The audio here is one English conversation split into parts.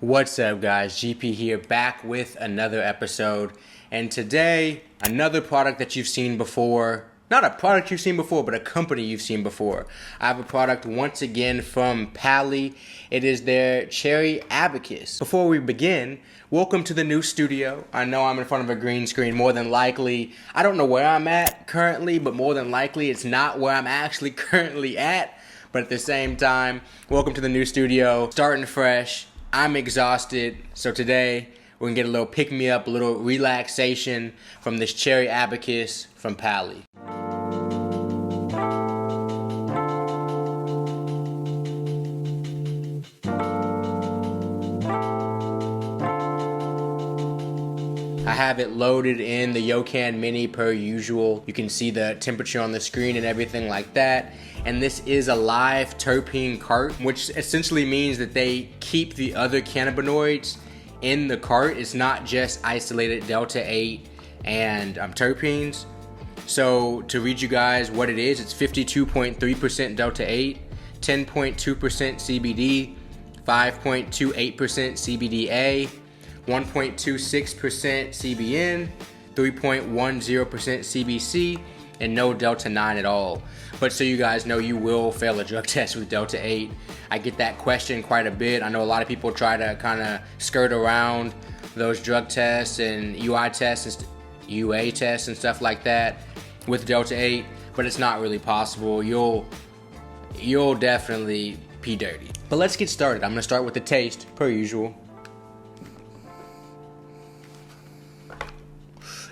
What's up, guys? GP here, back with another episode. And today, another product that you've seen before. Not a product you've seen before, but a company you've seen before. I have a product once again from Pally. It is their Cherry Abacus. Before we begin, welcome to the new studio. I know I'm in front of a green screen. More than likely, I don't know where I'm at currently, but more than likely it's not where I'm actually currently at. But at the same time, welcome to the new studio. Starting fresh. I'm exhausted, so today we're gonna get a little pick-me-up, a little relaxation from this Cherry Abacus from Pally. I have it loaded in the Yokan Mini per usual. You can see the temperature on the screen and everything like that. And this is a live terpene cart, which essentially means that they keep the other cannabinoids in the cart. It's not just isolated Delta 8 and terpenes. So to read you guys what it is, it's 52.3% Delta 8, 10.2% CBD, 5.28% CBDA, 1.26% CBN, 3.10% CBC, and no Delta 9 at all. But so you guys know, you will fail a drug test with Delta 8. I get that question quite a bit. I know a lot of people try to kind of skirt around those drug tests and UI tests and UA tests and stuff like that with Delta 8, but it's not really possible. You'll definitely pee dirty. But let's get started. I'm gonna start with the taste per usual.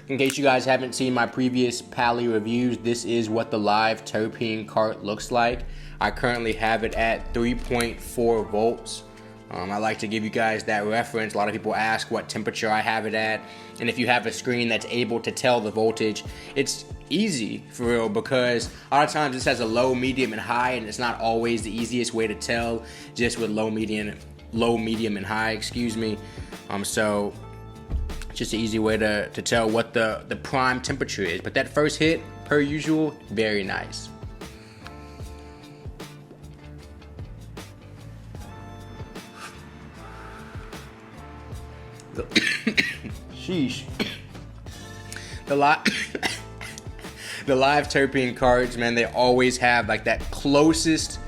In case you guys haven't seen my previous Pally reviews, this is what the live terpene cart looks like. I currently have it at 3.4 volts. I like to give you guys that reference. A lot of people ask what temperature I have it at, and if you have a screen that's able to tell the voltage, it's easy for real, because a lot of times this has a low, medium, and high, and it's not always the easiest way to tell just with low, medium, and high, excuse me. So just an easy way to tell what the prime temperature is. But that first hit, per usual, very nice. Sheesh. The live terpene cards, man, they always have like that closest,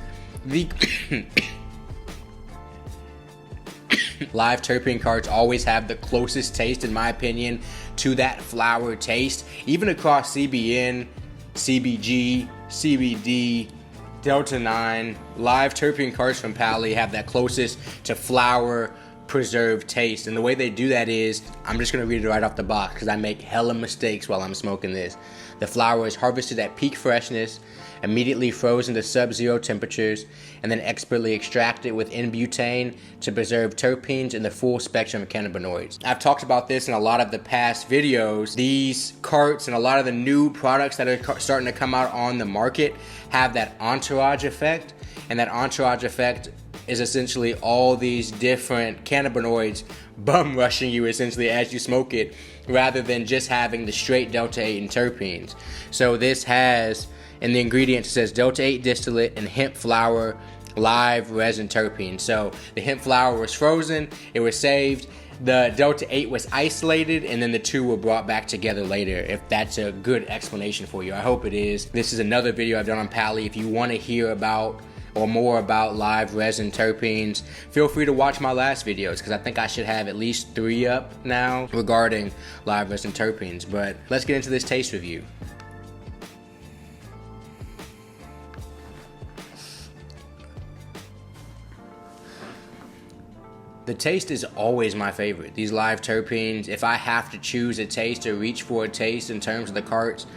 live terpene carts always have the closest taste, in my opinion, to that flower taste. Even across CBN, CBG, CBD, Delta 9, live terpene carts from Pally have that closest to flower preserved taste. And the way they do that is, I'm just gonna read it right off the box because I make hella mistakes while I'm smoking this. The flower is harvested at peak freshness, immediately frozen to sub-zero temperatures, and then expertly extracted with N-butane to preserve terpenes and the full spectrum of cannabinoids. I've talked about this in a lot of the past videos. These carts and a lot of the new products that are starting to come out on the market have that entourage effect, and that entourage effect is essentially all these different cannabinoids bum rushing you essentially as you smoke it, rather than just having the straight Delta 8 and terpenes. So this has, in the ingredients, it says Delta 8 distillate and hemp flower live resin terpene. So the hemp flower was frozen, it was saved, the Delta 8 was isolated, and then the two were brought back together later, if that's a good explanation for you. I hope it is. This is another video I've done on Pally. If you want to hear about or more about live resin terpenes, feel free to watch my last videos, because I think I should have at least 3 up now regarding live resin terpenes. But let's get into this taste review. The taste is always my favorite. These live terpenes, if I have to choose a taste or reach for a taste in terms of the carts,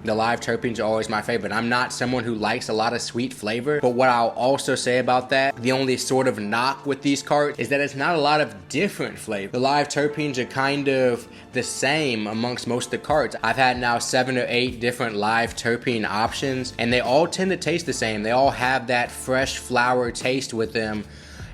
the live terpenes are always my favorite. I'm not someone who likes a lot of sweet flavor, but what I'll also say about that, the only sort of knock with these carts is that it's not a lot of different flavor. The live terpenes are kind of the same amongst most of the carts. I've had now 7 or 8 different live terpene options, and they all tend to taste the same. They all have that fresh flower taste with them.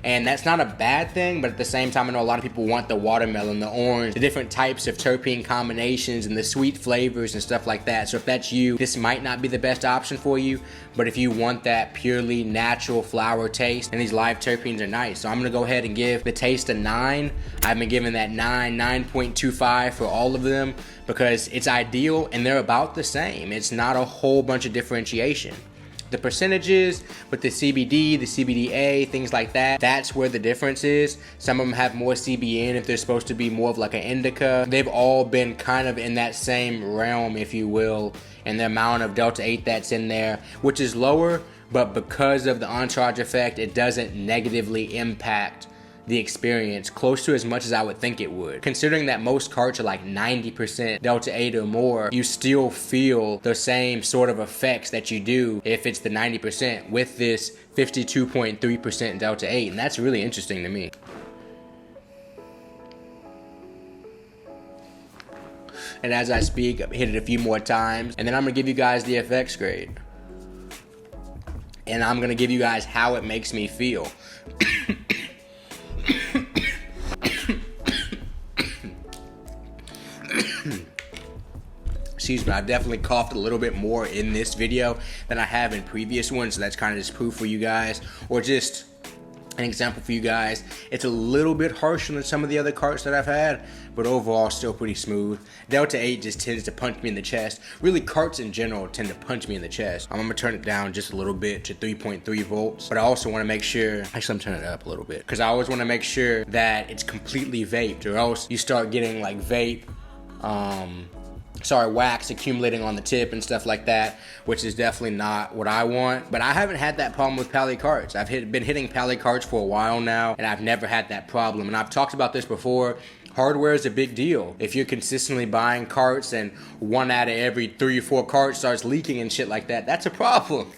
And that's not a bad thing, but at the same time, I know a lot of people want the watermelon, the orange, the different types of terpene combinations and the sweet flavors and stuff like that. So if that's you, this might not be the best option for you, but if you want that purely natural flower taste, and these live terpenes are nice. So I'm gonna go ahead and give the taste a 9. I've been giving that 9.25 for all of them because it's ideal and they're about the same. It's not a whole bunch of differentiation. The percentages with the CBD, the CBDA, things like that, that's where the difference is. Some of them have more CBN if they're supposed to be more of like an indica. They've all been kind of in that same realm, if you will, and the amount of Delta 8 that's in there, which is lower, but because of the entourage effect, it doesn't negatively impact the experience close to as much as I would think it would. Considering that most carts are like 90% Delta 8 or more, you still feel the same sort of effects that you do if it's the 90% with this 52.3% Delta 8, and that's really interesting to me. And as I speak, I've hit it a few more times, and then I'm gonna give you guys the effects grade. And I'm gonna give you guys how it makes me feel. Excuse me, I definitely coughed a little bit more in this video than I have in previous ones, so that's kind of just proof for you guys, or just an example for you guys. It's a little bit harsher than some of the other carts that I've had, but overall still pretty smooth. Delta 8 just tends to punch me in the chest. Really, carts in general tend to punch me in the chest. I'm gonna turn it down just a little bit to 3.3 volts, but I also wanna make sure, actually I'm turning it up a little bit, because I always wanna make sure that it's completely vaped, or else you start getting like wax accumulating on the tip and stuff like that, which is definitely not what I want. But I haven't had that problem with Pally carts. I've been hitting Pally carts for a while now, and I've never had that problem. And I've talked about this before. Hardware is a big deal. If you're consistently buying carts and 1 out of every 3 or 4 carts starts leaking and shit like that, that's a problem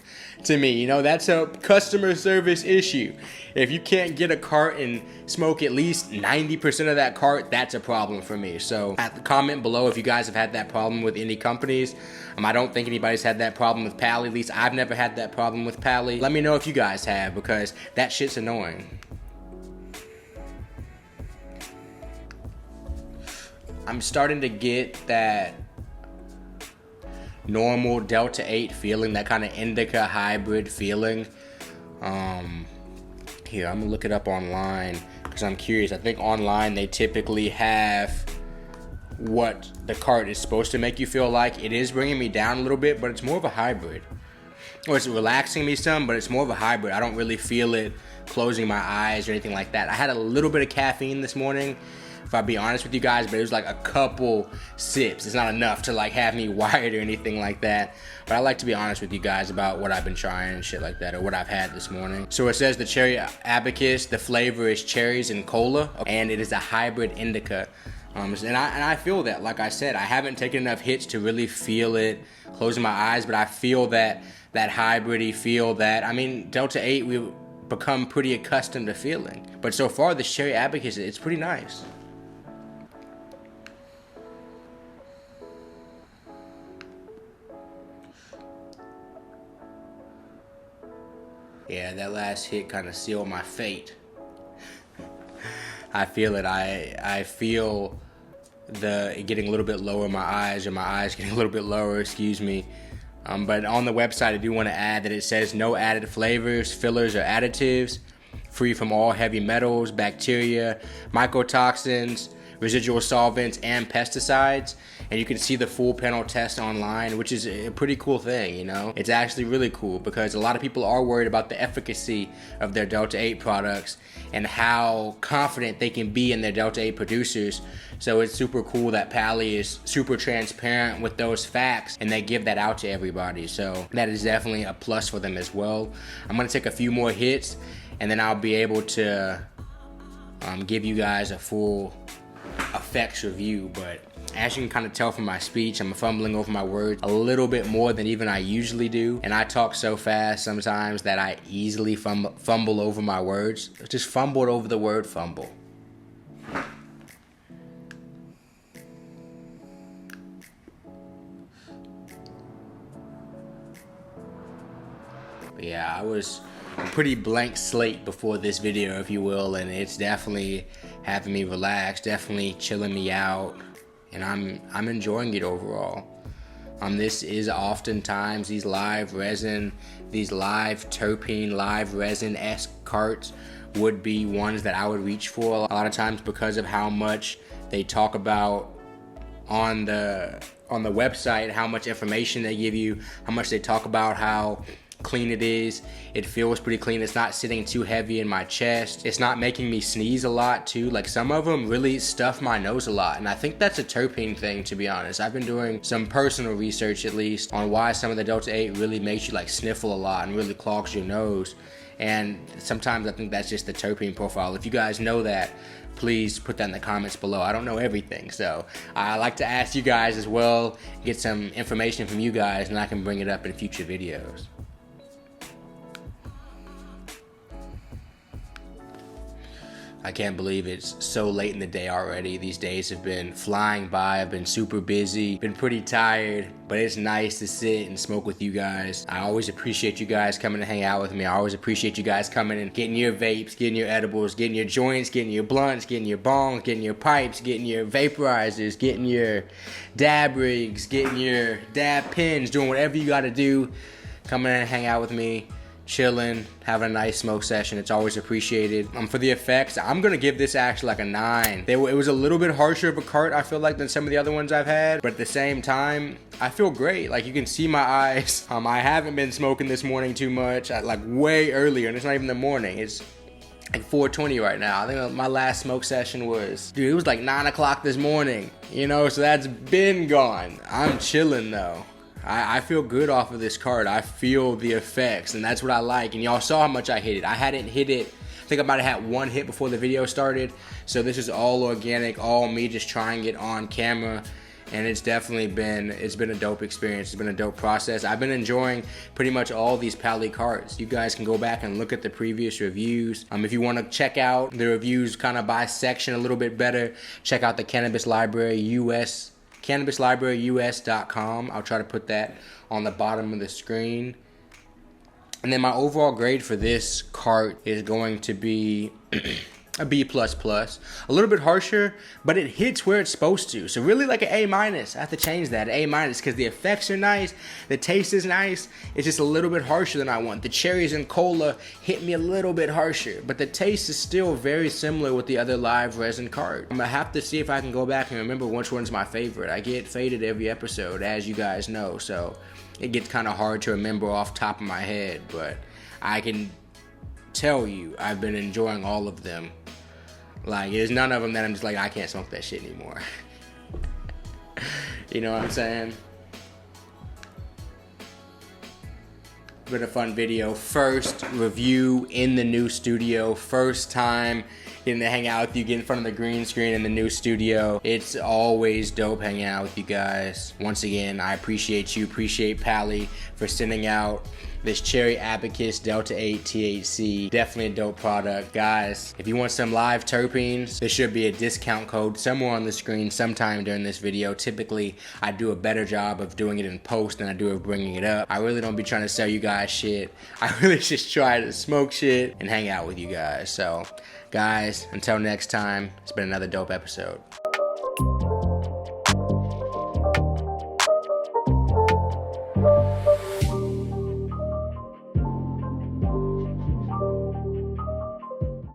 to me. You know, that's a customer service issue. If you can't get a cart and smoke at least 90% of that cart, that's a problem for me. So comment below if you guys have had that problem with any companies. I don't think anybody's had that problem with Pally. At least I've never had that problem with Pally. Let me know if you guys have, because that shit's annoying. I'm starting to get that normal Delta 8 feeling, that kind of indica hybrid feeling. Here, I'm gonna look it up online because I'm curious. I think online they typically have what the cart is supposed to make you feel like. It is bringing me down a little bit, but it's more of a hybrid. Or it's relaxing me some, but it's more of a hybrid. I don't really feel it closing my eyes or anything like that. I had a little bit of caffeine this morning, if I'll be honest with you guys, but it was like a couple sips. It's not enough to like have me wired or anything like that. But I like to be honest with you guys about what I've been trying and shit like that, or what I've had this morning. So it says the cherry Abacus, the flavor is cherries and cola, and it is a hybrid indica. And I feel that, like I said, I haven't taken enough hits to really feel it closing my eyes, but I feel that hybrid-y feel that, I mean, Delta 8 we've become pretty accustomed to feeling. But so far, the cherry Abacus, it's pretty nice. Yeah, that last hit kind of sealed my fate. I feel it. I feel it getting a little bit lower in my eyes, or my eyes getting a little bit lower, excuse me. But on the website, I do want to add that it says no added flavors, fillers, or additives, free from all heavy metals, bacteria, mycotoxins, residual solvents, and pesticides. And you can see the full panel test online, which is a pretty cool thing, you know? It's actually really cool because a lot of people are worried about the efficacy of their Delta 8 products and how confident they can be in their Delta 8 producers. So it's super cool that Pally is super transparent with those facts and they give that out to everybody. So that is definitely a plus for them as well. I'm gonna take a few more hits and then I'll be able to give you guys a full effects review. But as you can kind of tell from my speech, I'm fumbling over my words a little bit more than even I usually do. And I talk so fast sometimes that I easily fumble over my words. Just fumbled over the word fumble. But yeah, I was pretty blank slate before this video, if you will, and it's definitely having me relax, definitely chilling me out, and I'm enjoying it overall. This is oftentimes these live resin, these live terpene, live resin-esque carts would be ones that I would reach for a lot of times because of how much they talk about on the website, how much information they give you, how much they talk about how clean it is. It feels pretty clean. It's not sitting too heavy in my chest. It's not making me sneeze a lot too. Like some of them really stuff my nose a lot, and I think that's a terpene thing, to be honest. I've been doing some personal research at least on why some of the Delta 8 really makes you like sniffle a lot and really clogs your nose, and sometimes I think that's just the terpene profile. If you guys know that, please put that in the comments below. I don't know everything, so I like to ask you guys as well, get some information from you guys, and I can bring it up in future videos. I can't believe it's so late in the day already. These days have been flying by. I've been super busy, been pretty tired, but it's nice to sit and smoke with you guys. I always appreciate you guys coming to hang out with me. I always appreciate you guys coming and getting your vapes, getting your edibles, getting your joints, getting your blunts, getting your bongs, getting your pipes, getting your vaporizers, getting your dab rigs, getting your dab pins, doing whatever you gotta do. Coming and hang out with me, chilling, having a nice smoke session. It's always appreciated. For the effects, I'm gonna give this actually like a 9. It was a little bit harsher of a cart, I feel like, than some of the other ones I've had, but at the same time, I feel great. Like, you can see my eyes. I haven't been smoking this morning too much, like way earlier, and it's not even the morning. It's like 4:20 right now. I think my last smoke session was, dude, it was like 9 o'clock this morning, you know, so that's been gone. I'm chilling though. I feel good off of this cart. I feel the effects, and that's what I like. And y'all saw how much I hit it. I hadn't hit it, I think I might have had one hit before the video started. So this is all organic, all me just trying it on camera. And it's definitely been a dope experience. It's been a dope process. I've been enjoying pretty much all these Pally carts. You guys can go back and look at the previous reviews. If you want to check out the reviews kind of by section a little bit better, check out the Cannabis Library US. CannabisLibraryUS.com. I'll try to put that on the bottom of the screen. And then my overall grade for this cart is going to be a B++. A little bit harsher, but it hits where it's supposed to. So really like an A-. I have to change that, A- because the effects are nice, the taste is nice. It's just a little bit harsher than I want. The cherries and cola hit me a little bit harsher, but the taste is still very similar with the other live resin cart. I'm gonna have to see if I can go back and remember which one's my favorite. I get faded every episode, as you guys know, so it gets kind of hard to remember off top of my head, but I can tell you I've been enjoying all of them. Like, there's none of them that I'm just like, I can't smoke that shit anymore. You know what I'm saying? Been a fun video. First review in the new studio. First time getting to hang out with you, get in front of the green screen in the new studio. It's always dope hanging out with you guys. Once again, I appreciate you. Appreciate Pally for sending out this Cherry Abacus Delta 8 THC. Definitely a dope product. Guys, if you want some live terpenes, there should be a discount code somewhere on the screen sometime during this video. Typically, I do a better job of doing it in post than I do of bringing it up. I really don't be trying to sell you guys shit. I really just try to smoke shit and hang out with you guys. So, guys, until next time, it's been another dope episode.